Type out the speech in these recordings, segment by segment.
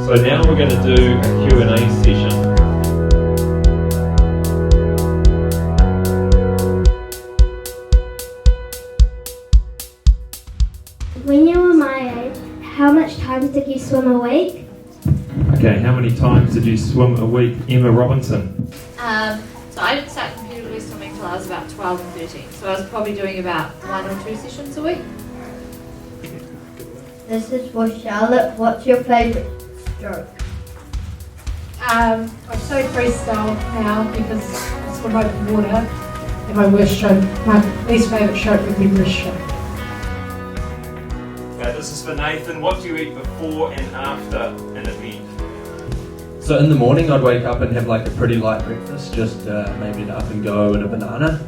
So now we're going to do a Q&A session. When you were my age, how much time did you swim a week? Okay, how many times did you swim a week, Emma Robinson? So I didn't start competitively swimming until I was about 12 and 13. So I was probably doing about 1 or 2 sessions a week. This is for Charlotte. What's your favourite stroke? I say freestyle now because it's for open water, and my least favourite stroke would be breaststroke. Okay, this is for Nathan. What do you eat before and after an event? So in the morning I'd wake up and have like a pretty light breakfast, just maybe an up and go and a banana.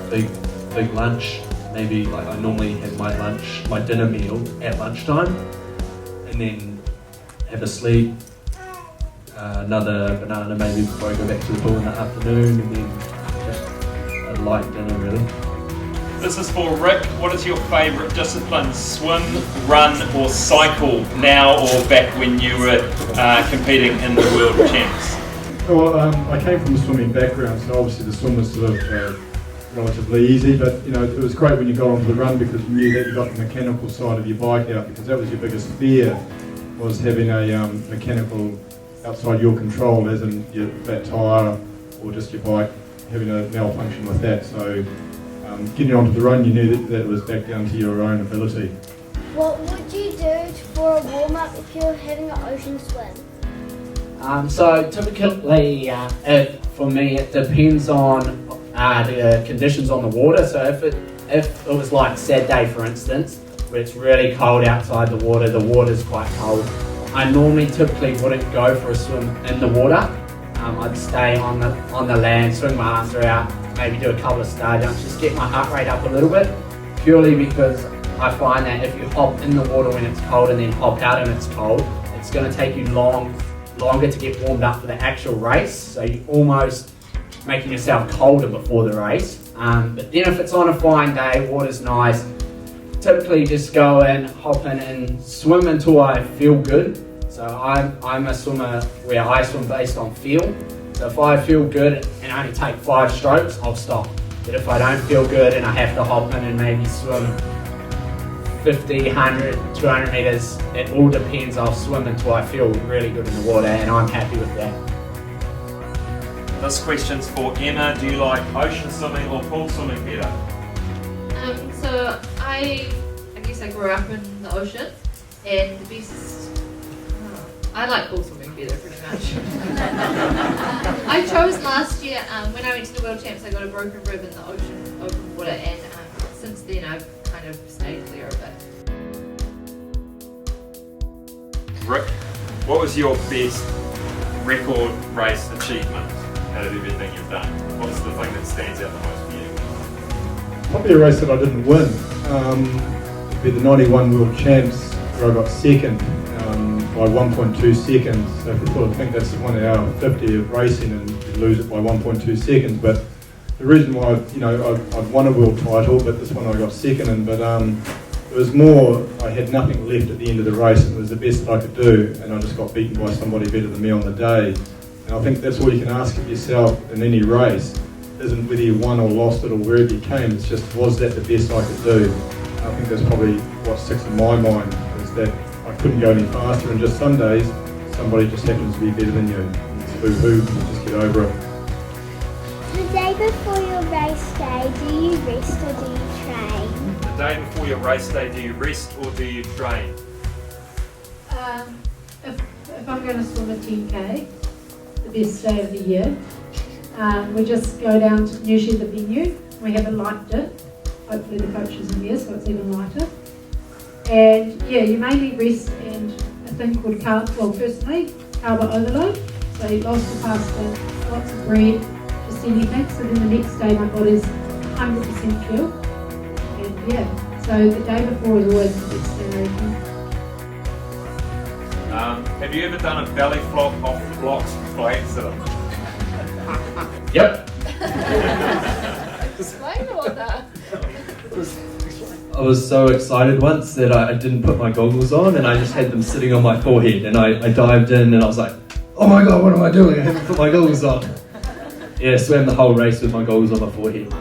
Big lunch, maybe like I normally have my dinner meal at lunchtime, and then have a sleep, another banana maybe before I go back to the pool in the afternoon, and then just a light dinner really. This is for Rick. What is your favourite discipline? Swim, run or cycle now or back when you were competing in the World Champs? Well, I came from a swimming background, so obviously the swim was sort of relatively easy, but you know, it was great when you got onto the run because you knew that you got the mechanical side of your bike out, because that was your biggest fear, was having a mechanical outside your control, as in your flat tyre or just your bike having a malfunction with that. So getting onto the run, you knew that it was back down to your own ability. What would you do for a warm-up if you were having an ocean swim? So typically, for me, it depends on the conditions on the water. So if it was like Saturday, for instance, where it's really cold outside the water's quite cold, I typically wouldn't go for a swim in the water. I'd stay on the land, swing my arms out, maybe do a couple of star jumps, just get my heart rate up a little bit, purely because I find that if you hop in the water when it's cold and then hop out and it's cold, it's going to take you longer to get warmed up for the actual race, so you're almost making yourself colder before the race. But then if it's on a fine day, water's nice, typically just go in, hop in and swim until I feel good. So I'm a swimmer where I swim based on feel. So if I feel good and only take 5 strokes, I'll stop. But if I don't feel good and I have to hop in and maybe swim 50, 100, 200 metres, it all depends. I'll swim until I feel really good in the water and I'm happy with that. This question's for Emma. Do you like ocean swimming or pool swimming better? So I guess I grew up in the ocean, and the best. I like pool swimming better, pretty much. I chose last year, when I went to the World Champs, I got a broken rib in the open water, and since then I've kind of stayed clear of it. Rick, what was your best record race achievement out of everything you've done? What's the thing that stands out the most for you? Probably a race that I didn't win would be the 91 World Champs, where I got second by 1.2 seconds. So people think that's 1 hour 50 of racing and you lose it by 1.2 seconds. But the reason why I'd won a world title, but this one I got second in. But it was more, I had nothing left at the end of the race, and it was the best that I could do, and I just got beaten by somebody better than me on the day. And I think that's all you can ask of yourself in any race. It isn't whether you won or lost it or wherever you came, it's just, was that the best I could do? And I think that's probably what sticks in my mind, is that I couldn't go any faster, and just some days somebody just happens to be better than you. It's boo-hoo, you just get over it. The day before your race day, do you rest or do you train? The day before your race day, do you rest or do you train? If I'm going to swim a 10k, the best day of the year, we just go down to usually the venue. We haven't lighted it. Hopefully the coach is in there, so it's even lighter. And yeah, you mainly rest and a thing called personally, carb overload. So lots of pasta, lots of bread, just anything. So then the next day my body's 100% fuel. And yeah, so the day before is always the best day. Have you ever done a belly flop off the blocks by accident? Yep. Explain all that. I was so excited once that I didn't put my goggles on and I just had them sitting on my forehead, and I dived in and I was like, oh my god, what am I doing? I haven't put my goggles on. Yeah, swam the whole race with my goggles on my forehead.